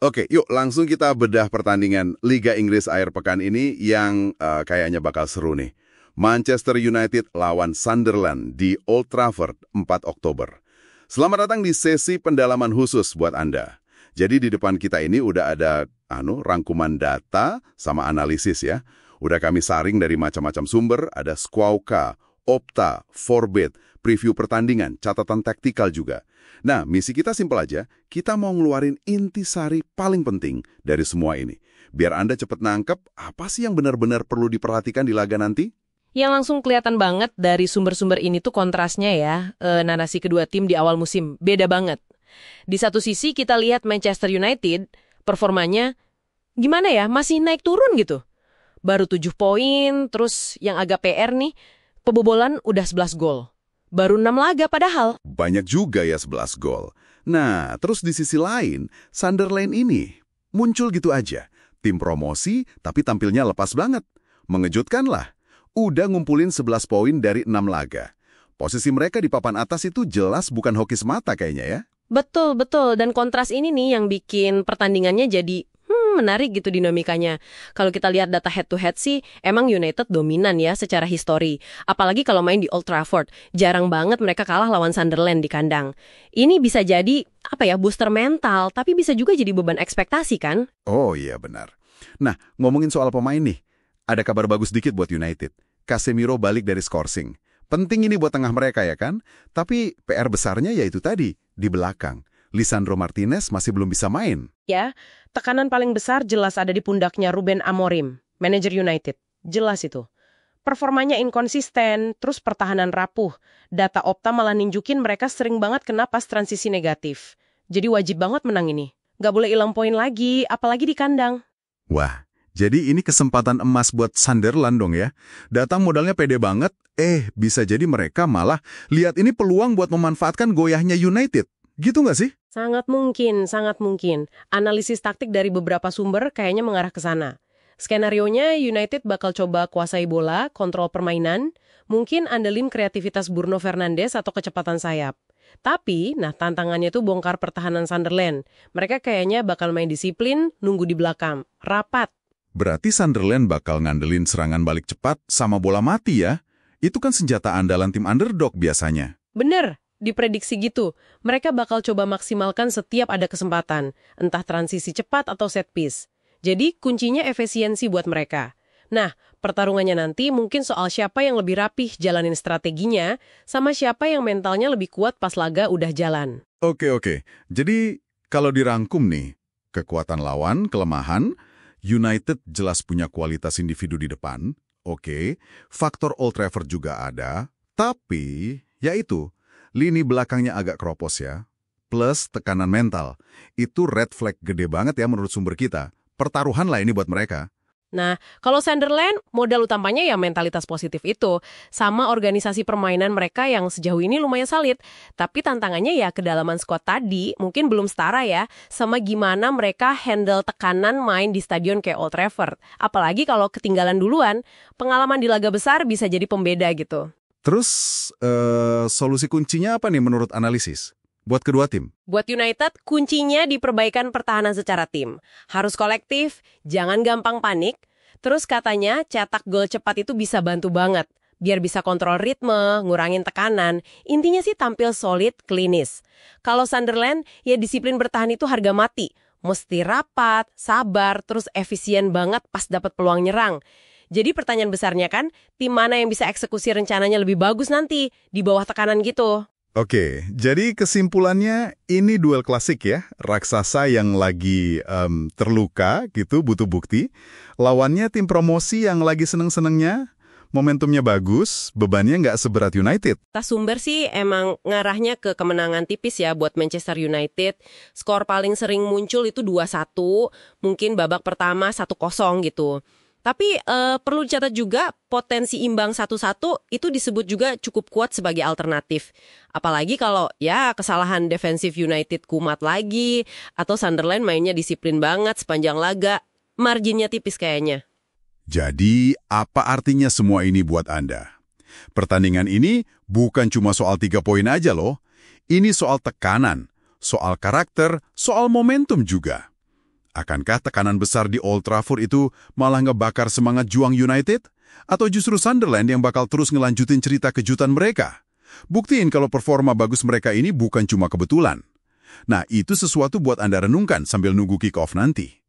Oke, yuk langsung kita bedah pertandingan Liga Inggris akhir pekan ini yang kayaknya bakal seru nih. Manchester United lawan Sunderland di Old Trafford 4 Oktober. Selamat datang di sesi pendalaman khusus buat Anda. Jadi di depan kita ini udah ada rangkuman data sama analisis ya. Udah kami saring dari macam-macam sumber, ada Squawka, Opta, Forbet, preview pertandingan, catatan taktikal juga. Nah, misi kita simpel aja, kita mau ngeluarin intisari paling penting dari semua ini. Biar Anda cepet nangkep apa sih yang benar-benar perlu diperhatikan di laga nanti? Yang langsung kelihatan banget dari sumber-sumber ini tuh kontrasnya ya, narasi kedua tim di awal musim, beda banget. Di satu sisi kita lihat Manchester United, performanya gimana ya, masih naik turun gitu. Baru 7 poin, terus yang agak PR nih, pebobolan udah 11 gol. Baru 6 laga padahal. Banyak juga ya 11 gol. Nah, terus di sisi lain, Sunderland ini muncul gitu aja. Tim promosi, tapi tampilnya lepas banget. Mengejutkan lah. Udah ngumpulin 11 poin dari 6 laga. Posisi mereka di papan atas itu jelas bukan hoki semata kayaknya ya. Betul. Dan kontras ini nih yang bikin pertandingannya jadi menarik gitu dinamikanya. Kalau kita lihat data head-to-head sih, emang United dominan ya secara histori. Apalagi kalau main di Old Trafford. Jarang banget mereka kalah lawan Sunderland di kandang. Ini bisa jadi, booster mental, tapi bisa juga jadi beban ekspektasi kan? Oh iya benar. Nah, ngomongin soal pemain nih. Ada kabar bagus dikit buat United. Casemiro balik dari Skorsing. Penting ini buat tengah mereka ya kan? Tapi PR besarnya yaitu tadi, di belakang. Lisandro Martinez masih belum bisa main. Ya, tekanan paling besar jelas ada di pundaknya Ruben Amorim, manajer United. Jelas itu. Performanya inkonsisten, terus pertahanan rapuh. Data Opta malah ninjukin mereka sering banget kena pas transisi negatif. Jadi wajib banget menang ini. Nggak boleh hilang poin lagi, apalagi di kandang. Wah, jadi ini kesempatan emas buat Sunderland dong ya. Datang modalnya pede banget, bisa jadi mereka malah lihat ini peluang buat memanfaatkan goyahnya United. Gitu nggak sih? Sangat mungkin. Analisis taktik dari beberapa sumber kayaknya mengarah ke sana. Skenarionya United bakal coba kuasai bola, kontrol permainan, mungkin andelin kreativitas Bruno Fernandes atau kecepatan sayap. Tapi, tantangannya tuh bongkar pertahanan Sunderland. Mereka kayaknya bakal main disiplin, nunggu di belakang, rapat. Berarti Sunderland bakal ngandelin serangan balik cepat sama bola mati ya? Itu kan senjata andalan tim underdog biasanya. Bener. Diprediksi gitu, mereka bakal coba maksimalkan setiap ada kesempatan, entah transisi cepat atau set piece. Jadi kuncinya efisiensi buat mereka. Nah, pertarungannya nanti mungkin soal siapa yang lebih rapih jalanin strateginya, sama siapa yang mentalnya lebih kuat pas laga udah jalan. Oke. Jadi kalau dirangkum nih, kekuatan lawan, kelemahan, United jelas punya kualitas individu di depan, oke, faktor Old Trafford juga ada, tapi yaitu lini belakangnya agak keropos ya. Plus tekanan mental. Itu red flag gede banget ya menurut sumber kita. Pertaruhan lah ini buat mereka. Nah, kalau Sunderland, modal utamanya ya mentalitas positif itu. Sama organisasi permainan mereka yang sejauh ini lumayan solid. Tapi tantangannya ya kedalaman skuad tadi mungkin belum setara ya. Sama gimana mereka handle tekanan main di stadion kayak Old Trafford. Apalagi kalau ketinggalan duluan, pengalaman di laga besar bisa jadi pembeda gitu. Terus, solusi kuncinya apa nih menurut analisis? Buat kedua tim? Buat United, kuncinya di perbaikan pertahanan secara tim. Harus kolektif, jangan gampang panik. Terus katanya, cetak gol cepat itu bisa bantu banget. Biar bisa kontrol ritme, ngurangin tekanan. Intinya sih tampil solid, klinis. Kalau Sunderland, ya disiplin bertahan itu harga mati. Mesti rapat, sabar, terus efisien banget pas dapat peluang nyerang. Jadi pertanyaan besarnya kan, tim mana yang bisa eksekusi rencananya lebih bagus nanti, di bawah tekanan gitu. Oke, jadi kesimpulannya ini duel klasik ya, raksasa yang lagi terluka gitu, butuh bukti. Lawannya tim promosi yang lagi seneng-senengnya, momentumnya bagus, bebannya nggak seberat United. Tas sumber sih emang ngarahnya ke kemenangan tipis ya buat Manchester United. Skor paling sering muncul itu 2-1, mungkin babak pertama 1-0 gitu. Tapi perlu dicatat juga potensi imbang 1-1 itu disebut juga cukup kuat sebagai alternatif. Apalagi kalau ya kesalahan defensif United kumat lagi atau Sunderland mainnya disiplin banget sepanjang laga, marginnya tipis kayaknya. Jadi apa artinya semua ini buat Anda? Pertandingan ini bukan cuma soal 3 poin aja loh. Ini soal tekanan, soal karakter, soal momentum juga. Akankah tekanan besar di Old Trafford itu malah ngebakar semangat juang United? Atau justru Sunderland yang bakal terus ngelanjutin cerita kejutan mereka? Buktiin kalau performa bagus mereka ini bukan cuma kebetulan. Nah, itu sesuatu buat Anda renungkan sambil nunggu kick-off nanti.